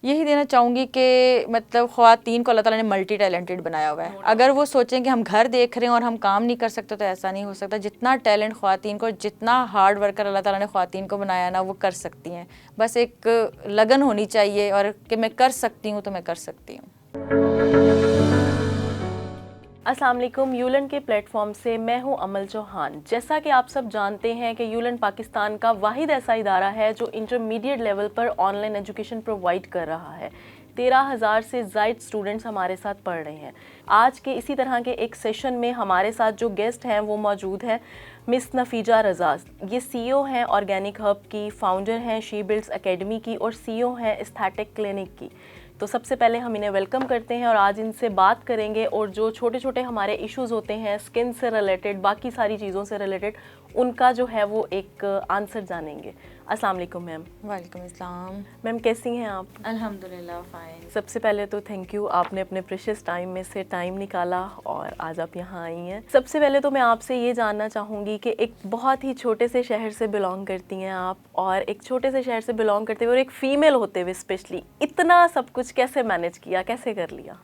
यही देना चाहूँगी कि मतलब ख़वातीन को अल्लाह ताला ने मल्टी टैलेंटेड बनाया हुआ है। अगर वो सोचें कि हम घर देख रहे हैं और हम काम नहीं कर सकते तो ऐसा नहीं हो सकता। जितना टैलेंट ख़वातीन को, जितना हार्ड वर्कर अल्लाह ताला ने ख़वातीन को बनाया ना, वो कर सकती हैं। बस एक लगन होनी चाहिए और कि मैं कर सकती हूँ तो मैं कर सकती हूँ। अस्सलाम वालेकुम। यूलन के प्लेटफॉर्म से मैं हूं अमल चौहान। जैसा कि आप सब जानते हैं कि यूलन पाकिस्तान का वाहिद ऐसा इदारा है जो इंटरमीडिएट लेवल पर ऑनलाइन एजुकेशन प्रोवाइड कर रहा है। 13,000 से ज़ायद स्टूडेंट्स हमारे साथ पढ़ रहे हैं। आज के इसी तरह के एक सेशन में हमारे साथ जो गेस्ट हैं वो मौजूद हैं मिस नफीजा रज़ा। ये CEO हैं ऑर्गेनिक हब की, फाउंडर हैं शी बिल्ड्स एकेडमी की और CEO हैं एस्थेटिक क्लिनिक की। तो सबसे पहले हम इन्हें वेलकम करते हैं और आज इनसे बात करेंगे और जो छोटे छोटे हमारे इश्यूज़ होते हैं स्किन से रिलेटेड, बाकी सारी चीज़ों से रिलेटेड, उनका जो है वो एक आंसर जानेंगे। अस्सलाम वालेकुम मैम। वालेकुम अस्सलाम। मैम कैसी हैं आप? अल्हम्दुलिल्लाह फ़ाइन। सबसे पहले तो थैंक यू, आपने अपने प्रेशियस टाइम में से टाइम निकाला और आज आप यहाँ आई हैं। सबसे पहले तो मैं आपसे ये जानना चाहूँगी कि एक बहुत ही छोटे से शहर से बिलोंग करती हैं आप, और एक छोटे से शहर से बिलोंग करते हुए और एक फ़ीमेल होते हुए स्पेशली इतना सब कुछ कैसे मैनेज किया, कैसे कर लिया?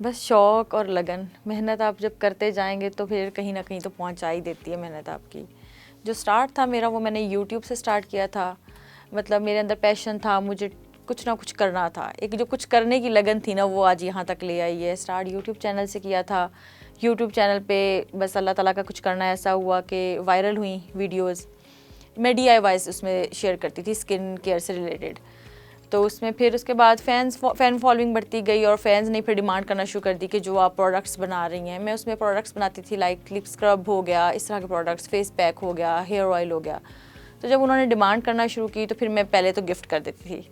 बस शौक़ और लगन। मेहनत आप जब करते जाएंगे तो फिर कहीं ना कहीं तो पहुंचा ही देती है मेहनत आपकी। जो स्टार्ट था मेरा वो मैंने यूट्यूब से स्टार्ट किया था। मतलब मेरे अंदर पैशन था, मुझे कुछ ना कुछ करना था। एक जो कुछ करने की लगन थी ना वो आज यहाँ तक ले आई है। स्टार्ट यूट्यूब चैनल से किया था। यूट्यूब चैनल पे बस अल्लाह ताला का कुछ करना ऐसा हुआ कि वायरल हुई वीडियोज़। मैं DIYs उसमें शेयर करती थी स्किन केयर से रिलेटेड। तो उसमें फिर उसके बाद फ़ैन फॉलोइंग बढ़ती गई और फैंस ने फिर डिमांड करना शुरू कर दी कि जो आप प्रोडक्ट्स बना रही हैं। मैं उसमें प्रोडक्ट्स बनाती थी, लाइक लिप स्क्रब हो गया, इस तरह के प्रोडक्ट्स, फेस पैक हो गया, हेयर ऑयल हो गया। तो जब उन्होंने डिमांड करना शुरू की तो फिर मैं पहले तो गिफ्ट कर देती थी।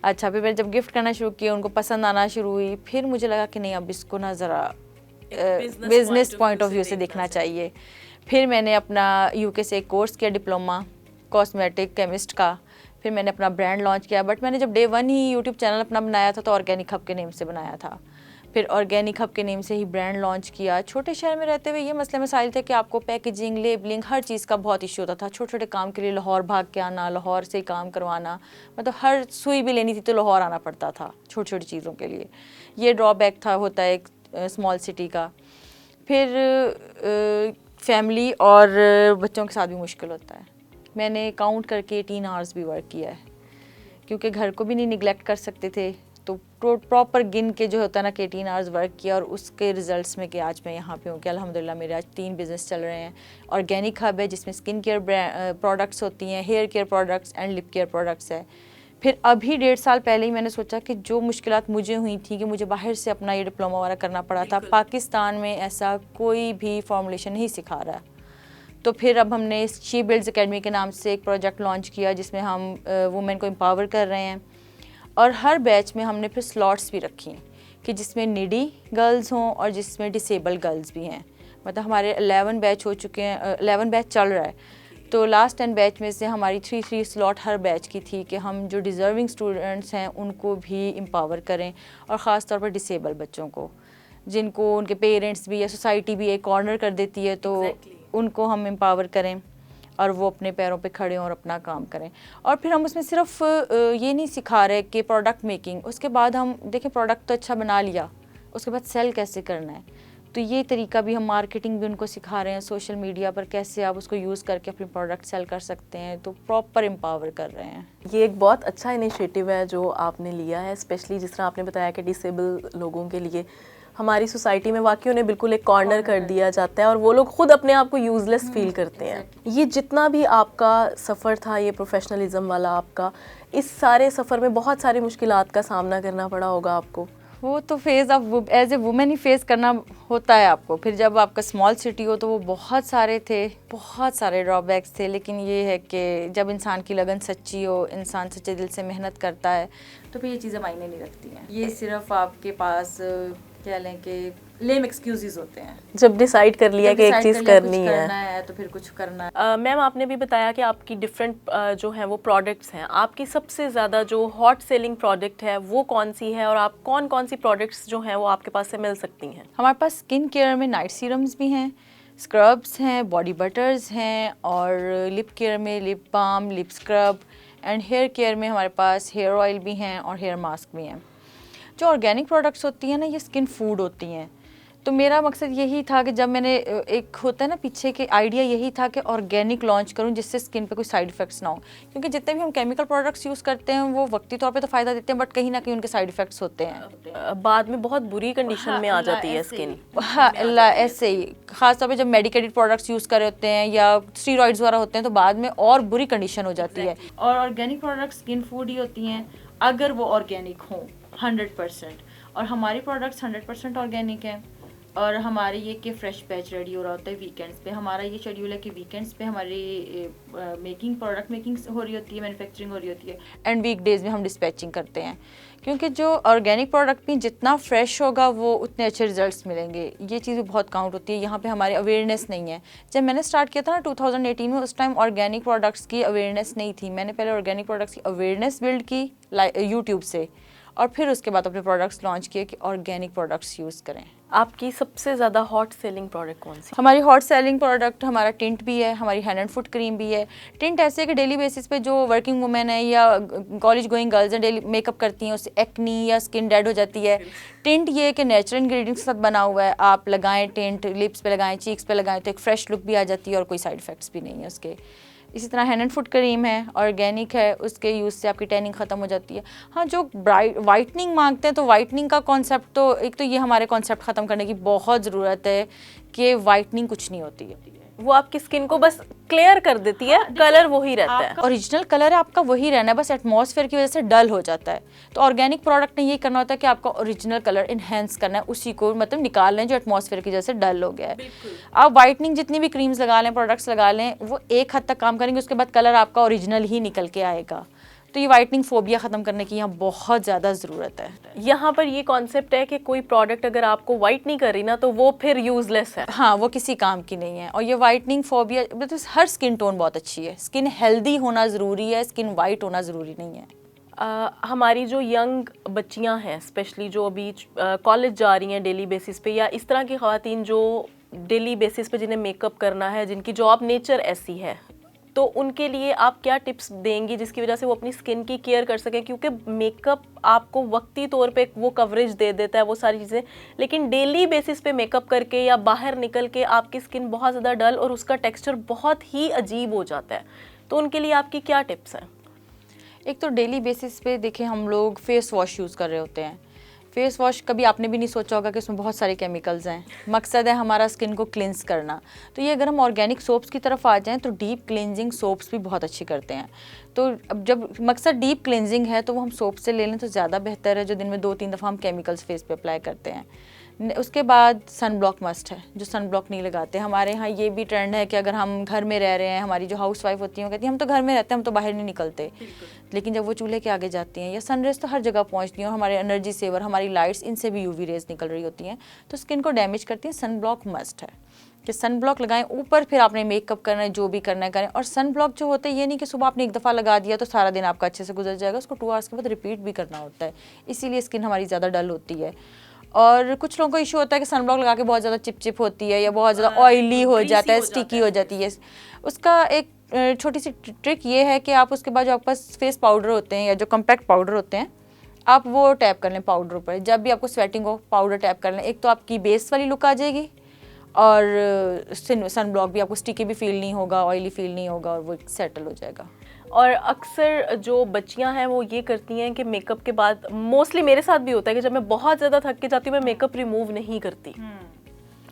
अच्छा, फिर मैं जब गिफ्ट करना शुरू किया, उनको पसंद आना शुरू हुई। फिर मुझे लगा कि नहीं, अब इसको ना ज़रा बिज़नेस पॉइंट ऑफ व्यू से देखना चाहिए। फिर मैंने अपना UK से एक कोर्स किया, डिप्लोमा कॉस्मेटिक केमिस्ट का। फिर मैंने अपना ब्रांड लॉन्च किया। बट मैंने जब Day 1 ही यूट्यूब चैनल अपना बनाया था तो ऑर्गेनिक हब के नेम से बनाया था। फिर ऑर्गेनिक हब के नेम से ही ब्रांड लॉन्च किया। छोटे शहर में रहते हुए ये मसले मसाइल थे कि आपको पैकेजिंग, लेबलिंग, हर चीज़ का बहुत इशू होता था। छोटे छोटे काम के लिए लाहौर भाग के आना, लाहौर से काम करवाना, मतलब हर सुई भी लेनी थी तो लाहौर आना पड़ता था छोटी छोटी चीज़ों के लिए। ये ड्रॉबैक था, होता है एक स्मॉल सिटी का। फिर फैमिली और बच्चों के साथ भी मुश्किल होता है। मैंने काउंट करके 18 आवर्स भी वर्क किया है, क्योंकि घर को भी नहीं निगलेक्ट कर सकते थे। तो प्रॉपर गिन के जो होता है ना कि 18 आवर्स वर्क किया, और उसके रिजल्ट्स में कि आज मैं यहाँ पे हूँ कि अल्हम्दुलिल्लाह मेरे आज 3 बिज़नेस चल रहे हैं। ऑर्गेनिक हब है जिसमें स्किन केयर प्रोडक्ट्स होती हैं, hair care products and lip care products है। फिर अभी 1.5 साल पहले ही मैंने सोचा कि जो मुश्किलात मुझे हुई थी कि मुझे बाहर से अपना ये डिप्लोमा वाला करना पड़ा था, पाकिस्तान में ऐसा कोई भी फॉर्मुलेशन नहीं सिखा रहा है। तो फिर अब हमने शी बिल्ड्स एकेडमी के नाम से एक प्रोजेक्ट लॉन्च किया जिसमें हम वुमेन को एम्पावर कर रहे हैं। और हर बैच में हमने फिर स्लॉट्स भी रखी कि जिसमें नीडी गर्ल्स हों और जिसमें डिसेबल गर्ल्स भी हैं। मतलब हमारे 11 बैच हो चुके हैं, 11 बैच चल रहा है। तो लास्ट 10 बैच में से हमारी 3 स्लॉट हर बैच की थी कि हम जो डिज़र्विंग स्टूडेंट्स हैं उनको भी एम्पावर करें, और ख़ास तौर पर डिसेबल बच्चों को, जिनको उनके पेरेंट्स भी या सोसाइटी भी एक कॉर्नर कर देती है, तो उनको हम एम्पावर करें और वो अपने पैरों पे खड़े हों और अपना काम करें। और फिर हम उसमें सिर्फ ये नहीं सिखा रहे कि प्रोडक्ट मेकिंग, उसके बाद हम देखें प्रोडक्ट तो अच्छा बना लिया, उसके बाद सेल कैसे करना है। तो ये तरीका भी हम, मार्केटिंग भी उनको सिखा रहे हैं, सोशल मीडिया पर कैसे आप उसको यूज़ करके अपने प्रोडक्ट सेल कर सकते हैं। तो प्रॉपर एम्पावर कर रहे हैं। ये एक बहुत अच्छा इनिशिएटिव है जो आपने लिया है, स्पेशली जिस तरह आपने बताया कि डिसेबल लोगों के लिए हमारी सोसाइटी में वाकई उन्हें बिल्कुल एक कॉर्नर कर दिया जाता है और वो लोग खुद अपने आप को यूज़लेस फील करते हैं। ये जितना भी आपका सफ़र था, ये प्रोफेशनलिज्म वाला आपका, इस सारे सफ़र में बहुत सारी मुश्किलात का सामना करना पड़ा होगा आपको। वो तो फेज़ आप एज ए वुमेन ही फेस करना होता है आपको। फिर जब आपका स्मॉल सिटी हो तो वो बहुत सारे थे, बहुत सारे ड्रॉबैक्स थे। लेकिन ये है कि जब इंसान की लगन सच्ची हो, इंसान सच्चे दिल से मेहनत करता है, तो फिर ये चीज़ें मायने नहीं रखती हैं। ये सिर्फ आपके पास कह लें कि लेम एक्सक्यूजेस होते हैं। जब डिसाइड कर लिया कि एक चीज़ करनी है तो फिर कुछ करना है। मैम आपने भी बताया कि आपकी डिफरेंट जो हैं वो प्रोडक्ट्स हैं। आपकी सबसे ज़्यादा जो हॉट सेलिंग प्रोडक्ट है वो कौन सी है, और आप कौन कौन सी प्रोडक्ट्स जो हैं वो आपके पास से मिल सकती हैं? हमारे पास स्किन केयर में नाइट सीरम्स भी हैं, स्क्रब्स हैं, बॉडी बटर्स हैं, और लिप केयर में lip balm, lip scrub, and hair care में हमारे पास हेयर ऑयल भी हैं और हेयर मास्क भी हैं। जो ऑर्गेनिक प्रोडक्ट्स होती हैं ना, ये स्किन फूड होती हैं। तो मेरा मकसद यही था कि जब मैंने एक होता है ना पीछे के आइडिया यही था कि ऑर्गेनिक लॉन्च करूं जिससे स्किन पे कोई साइड इफ़ेक्ट्स ना हो, क्योंकि जितने भी हम केमिकल प्रोडक्ट्स यूज़ करते हैं वो वक्ती तौर पे तो फ़ायदा देते हैं, बट कहीं ना कहीं उनके साइड इफ़ेक्ट्स होते हैं। बाद में बहुत बुरी कंडीशन में आ जाती है स्किन। हाँ ऐसे ही, खासतौर पे जब मेडिकेटेड प्रोडक्ट्स यूज़ कर रहे होते हैं या स्टीरॉइड्स वगैरह होते हैं तो बाद में और बुरी कंडीशन हो जाती है। और ऑर्गेनिक प्रोडक्ट्स स्किन फूड ही होती हैं अगर वो ऑर्गेनिक हों 100%, और हमारी प्रोडक्ट्स 100% ऑर्गेनिक हैं। और हमारे ये कि फ़्रेश बैच रेडी हो रहा होता है वीकेंड्स पे। हमारा ये शेड्यूल है कि वीकेंड्स पे हमारी प्रोडक्ट मेकिंग हो रही होती है, मैन्युफैक्चरिंग हो रही होती है, एंड वीकडेज़ में हम डिस्पैचिंग करते हैं। क्योंकि जो ऑर्गेनिक प्रोडक्ट भी जितना फ्रेश होगा वो उतने अच्छे रिजल्ट्स मिलेंगे, ये चीज़ भी बहुत काउंट होती है। यहाँ पे हमारे अवेयरनेस नहीं है। जब मैंने स्टार्ट किया था ना 2018 में, उस टाइम ऑर्गेनिक प्रोडक्ट्स की अवेयरनेस नहीं थी। मैंने पहले ऑर्गेनिक प्रोडक्ट्स की अवेयरनेस बिल्ड की यूट्यूब से, और फिर उसके बाद अपने प्रोडक्ट्स लॉन्च किए कि ऑर्गेनिक प्रोडक्ट्स यूज़ करें। आपकी सबसे ज़्यादा हॉट सेलिंग प्रोडक्ट कौन सी? हमारी हॉट सेलिंग प्रोडक्ट हमारा टिंट भी है, हमारी हैंड एंड फुट क्रीम भी है। टिंट ऐसे है कि डेली बेसिस पे जो वर्किंग वुमेन है या कॉलेज गोइंग गर्ल्स हैं, डेली मेकअप करती हैं, उससे एक्नी या स्किन डेड हो जाती है। टिंट ये है कि नेचुरल इंग्रेडिएंट्स के साथ बना हुआ है, आप लगाएं टिंट, लिप्स पे लगाएं, चीक्स पे लगाएं तो एक फ्रेश लुक भी आ जाती है और कोई साइड इफेक्ट्स भी नहीं है उसके। इसी तरह हैंड एंड फुट क्रीम है, ऑर्गेनिक है, उसके यूज़ से आपकी टैनिंग ख़त्म हो जाती है। हाँ, जो ब्राइट वाइटनिंग मांगते हैं तो वाइटनिंग का कॉन्सेप्ट तो एक तो ये हमारे कॉन्सेप्ट ख़त्म करने की बहुत ज़रूरत है कि वाइटनिंग कुछ नहीं होती है, वो आपकी स्किन को बस क्लियर कर देती है, कलर वही रहता है। ओरिजिनल कलर है आपका वही रहना है, बस एटमॉस्फेयर की वजह से डल हो जाता है। तो ऑर्गेनिक प्रोडक्ट ने यही करना होता है कि आपका ओरिजिनल कलर इन्हेंस करना है, उसी को मतलब निकाल लें जो एटमॉस्फेयर की वजह से डल हो गया है। आप वाइटनिंग जितनी भी क्रीम्स लगा लें, प्रोडक्ट्स लगा लें, वो एक हद तक काम करेंगे, उसके बाद कलर आपका ओरिजिनल ही निकल के आएगा। तो ये वाइटनिंग फोबिया ख़त्म करने की यहाँ बहुत ज़्यादा ज़रूरत है। यहाँ पर ये कॉन्सेप्ट है कि कोई प्रोडक्ट अगर आपको वाइट नहीं कर रही ना तो वो फिर यूजलेस है। हाँ, वो किसी काम की नहीं है। और ये वाइटनिंग फोबिया मतलब हर स्किन टोन बहुत अच्छी है, स्किन हेल्दी होना ज़रूरी है, स्किन वाइट होना ज़रूरी नहीं है। हमारी जो यंग बच्चियां हैं, स्पेशली जो अभी कॉलेज जा रही हैं डेली बेसिस पे, या इस तरह की ख़वातीन जो डेली बेसिस पे जिन्हें मेकअप करना है, जिनकी जॉब नेचर ऐसी है, तो उनके लिए आप क्या टिप्स देंगी जिसकी वजह से वो अपनी स्किन की केयर कर सकें? क्योंकि मेकअप आपको वक्ती तौर पे वो कवरेज दे देता है, वो सारी चीज़ें, लेकिन डेली बेसिस पे मेकअप करके या बाहर निकल के आपकी स्किन बहुत ज़्यादा डल और उसका टेक्सचर बहुत ही अजीब हो जाता है। तो उनके लिए आपकी क्या टिप्स हैं? एक तो डेली बेसिस पे देखें, हम लोग फेस वॉश यूज़ कर रहे होते हैं। फेस वॉश कभी आपने भी नहीं सोचा होगा कि उसमें बहुत सारे केमिकल्स हैं। मकसद है हमारा स्किन को क्लिनस करना। तो ये अगर हम ऑर्गेनिक सोप्स की तरफ आ जाएं तो डीप क्लिनजिंग सोप्स भी बहुत अच्छी करते हैं। तो अब जब मकसद डीप क्लिनजिंग है तो वो हम सोप से ले लें तो ज़्यादा बेहतर है, जो दिन में 2-3 दफ़ा हम केमिकल्स फेस पे अप्लाई करते हैं। उसके बाद सन ब्लॉक मस्ट है, जो सन ब्लॉक नहीं लगाते। हमारे यहाँ ये भी ट्रेंड है कि अगर हम घर में रह रहे हैं, हमारी जो हाउस वाइफ होती हैं वो कहती हैं हम तो घर में रहते हैं, हम तो बाहर नहीं निकलते, लेकिन जब वो चूल्हे के आगे जाती हैं या सनरेज तो हर जगह पहुँचती हैं, और हमारे एनर्जी सेवर, हमारी लाइट्स, इनसे भी यूवी रेज निकल रही होती हैं, तो स्किन को डैमेज करती हैं। सन ब्लॉक मस्ट है कि सन ब्लॉक लगाएं ऊपर, फिर आपने मेकअप करना है, जो भी करना है करें। और सन ब्लॉक जो होता है ये नहीं कि सुबह आपने एक दफ़ा लगा दिया तो सारा दिन आपका अच्छे से गुजर जाएगा, उसको 2 आवर्स के बाद रिपीट भी करना होता है, इसीलिए स्किन हमारी ज़्यादा डल होती है। और कुछ लोगों को इशू होता है कि सन ब्लॉक लगा के बहुत ज़्यादा चिपचिप होती है या बहुत ज़्यादा ऑयली हो जाता है, स्टिकी हो जाती है। उसका एक छोटी सी ट्रिक ये है कि आप उसके बाद जो आपके पास फेस पाउडर होते हैं या जो कम्पैक्ट पाउडर होते हैं, आप वो टैप कर लें पाउडर पर। जब भी आपको स्वेटिंग हो पाउडर टैप कर लें, एक तो आपकी बेस वाली लुक आ जाएगी और सन ब्लॉक भी आपको स्टिकी भी फील नहीं होगा, ऑयली फील नहीं होगा, और वो सेटल हो जाएगा। और अक्सर जो बच्चियां हैं वो ये करती हैं कि मेकअप के बाद, मोस्टली मेरे साथ भी होता है कि जब मैं बहुत ज़्यादा थक के जाती हूँ मैं मेकअप रिमूव नहीं करती,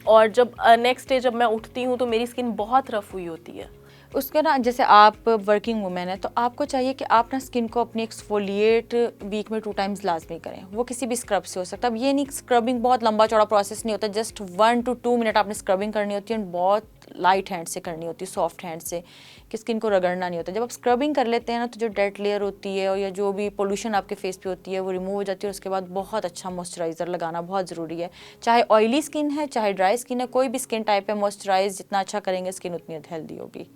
और जब नेक्स्ट डे जब मैं उठती हूँ तो मेरी स्किन बहुत रफ हुई होती है। उसका ना, जैसे आप वर्किंग वुमेन है तो आपको चाहिए कि आप ना स्किन को अपनी एक्सफोलिएट वीक में 2 टाइम्स लाजमी करें। वो किसी भी स्क्रब से हो सकता है। अब ये नहीं, स्क्रबिंग बहुत लंबा चौड़ा प्रोसेस नहीं होता, जस्ट 1 to 2 मिनट आपने स्क्रबिंग करनी होती है, और बहुत लाइट हैंड से करनी होती है, सॉफ्ट हैंड से, कि स्किन को रगड़ना नहीं होता। जब आप स्क्रबिंग कर लेते हैं ना तो जो डेड लेयर होती है और या जो भी पोल्यूशन आपके फेस पे होती है वो रिमूव हो जाती है, और उसके बाद बहुत अच्छा मॉइस्चराइज़र लगाना बहुत ज़रूरी है। चाहे ऑयली स्किन है, चाहे ड्राई स्किन है, कोई भी स्किन टाइप है, मॉइस्चराइज जितना अच्छा करेंगे स्किन उतनी हेल्दी होगी।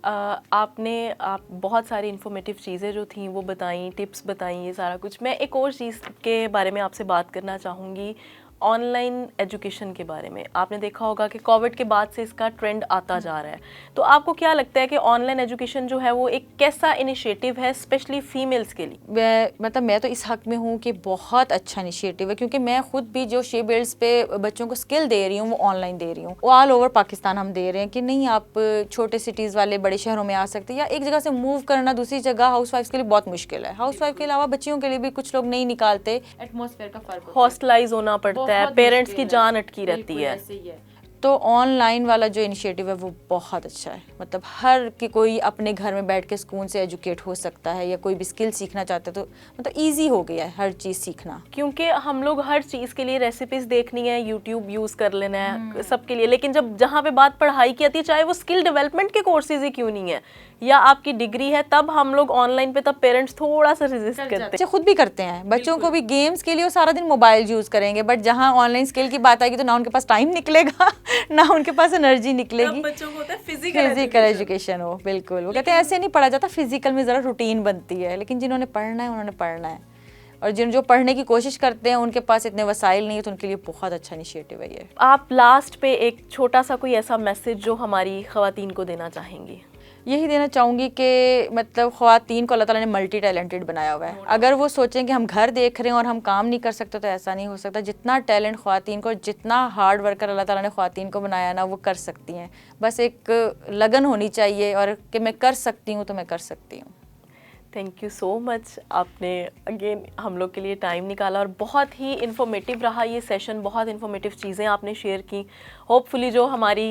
आप बहुत सारी इन्फॉर्मेटिव चीज़ें जो थी वो बताई, टिप्स बताई, ये सारा कुछ। मैं एक और चीज़ के बारे में आपसे बात करना चाहूँगी, ऑनलाइन एजुकेशन के बारे में आपने देखा होगा कि कोविड के बाद से इसका ट्रेंड आता जा रहा है, तो आपको क्या लगता है कि ऑनलाइन एजुकेशन जो है वो एक कैसा इनिशिएटिव है स्पेशली फीमेल्स के लिए? मैं तो इस हक में हूँ कि बहुत अच्छा इनिशिएटिव है, क्योंकि मैं खुद भी जो शे बिल्ड्स पे बच्चों को स्किल दे रही हूँ वो ऑनलाइन दे रही हूँ। ऑल ओवर पाकिस्तान हम दे रहे हैं कि नहीं, आप छोटे सिटीज़ वाले बड़े शहरों में आ सकते हैं, या एक जगह से मूव करना दूसरी जगह हाउस वाइफ के लिए बहुत मुश्किल है। हाउस वाइफ के अलावा बच्चियों के लिए भी कुछ लोग नहीं निकालते, एटमॉस्फेयर का फर्क, हॉस्टलाइज होना पड़ता है, बहुत पेरेंट्स की मुश्किल है। जान अटकी रहती बिल्कुल है। ऐसे ही है। तो ऑनलाइन वाला जो इनिशिएटिव है वो बहुत अच्छा है, मतलब हर कि कोई अपने घर में बैठ के सुकून से एजुकेट हो सकता है, या कोई भी स्किल सीखना चाहता है तो मतलब इजी हो गया है हर चीज़ सीखना। क्योंकि हम लोग हर चीज़ के लिए रेसिपीज देखनी है, यूट्यूब यूज़ कर लेना है सबके लिए, लेकिन जब जहाँ पे बात पढ़ाई की आती है, चाहे वो स्किल डेवलपमेंट के कोर्सेज ही क्यों नहीं है या आपकी डिग्री है, तब हम लोग ऑनलाइन पे, तब पेरेंट्स थोड़ा सा रेजिस्ट करते हैं। बच्चे खुद भी करते हैं, बच्चों को भी गेम्स के लिए वो सारा दिन मोबाइल यूज़ करेंगे, बट जहाँ ऑनलाइन स्किल की बात आएगी तो ना उनके पास टाइम निकलेगा ना उनके पास एनर्जी निकलेगी। बच्चों को होता है फिजिकल एजुकेशन हो, बिल्कुल। वो कहते हैं ऐसे नहीं पढ़ा जाता, फिजिकल में ज़रा रूटीन बनती है, लेकिन जिन्होंने पढ़ना है उन्होंने पढ़ना है, और जो पढ़ने की कोशिश करते हैं उनके पास इतने वसाइल नहीं है, तो उनके लिए बहुत अच्छा इनिशिएटिव है ये। आप लास्ट पे एक छोटा सा कोई ऐसा मैसेज जो हमारी ख़वातीन को देना चाहेंगी? यही देना चाहूँगी कि मतलब ख़वातीन को अल्लाह ताला ने मल्टी टैलेंटेड बनाया हुआ है। अगर वो सोचें कि हम घर देख रहे हैं और हम काम नहीं कर सकते, तो ऐसा नहीं हो सकता। जितना टैलेंट ख़वातीन को, जितना हार्ड वर्कर अल्लाह ताला ने ख़वातीन को बनाया ना, वो कर सकती हैं। बस एक लगन होनी चाहिए, और कि मैं कर सकती हूँ तो मैं कर सकती हूँ। थैंक यू सो मच, आपने अगेन हम लोग के लिए टाइम निकाला, और बहुत ही इन्फॉर्मेटिव रहा ये सेशन। बहुत इन्फॉर्मेटिव चीज़ें आपने शेयर की। होपफुली जो हमारी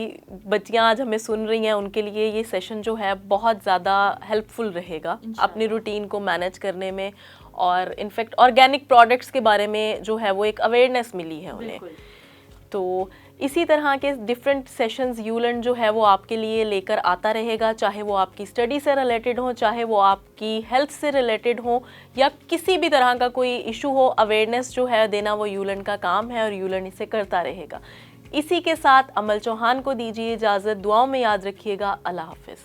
बच्चियां आज हमें सुन रही हैं उनके लिए ये सेशन जो है बहुत ज़्यादा हेल्पफुल रहेगा अपनी रूटीन को मैनेज करने में, और इनफैक्ट ऑर्गेनिक प्रोडक्ट्स के बारे में जो है वो एक अवेयरनेस मिली है उन्हें। तो इसी तरह के डिफरेंट सेशंस यूलर्न जो है वो आपके लिए लेकर आता रहेगा, चाहे वो आपकी स्टडी से रिलेटेड हो, चाहे वो आपकी हेल्थ से रिलेटेड हो, या किसी भी तरह का कोई इशू हो। अवेयरनेस जो है देना वो यूलर्न का काम है, और यूलर्न इसे करता रहेगा। इसी के साथ अमल चौहान को दीजिए इजाज़त। दुआओं में याद रखिएगा। अल्लाह हाफिज़।